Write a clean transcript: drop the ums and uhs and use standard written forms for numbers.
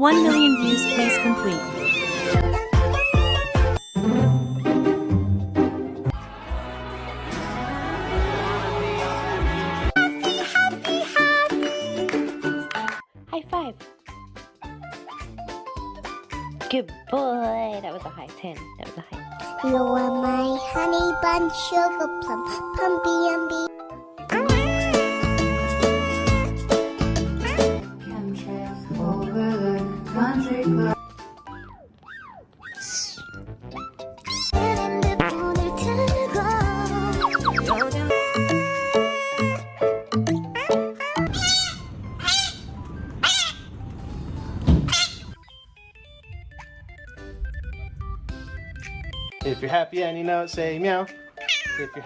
1 million views, place complete. High five. Good boy. That was a high 10. That was a high. You are my honey bun, sugar plum, pumpy umby. Chemtrails over the country club. If you're happy and you know it, say meow. If you're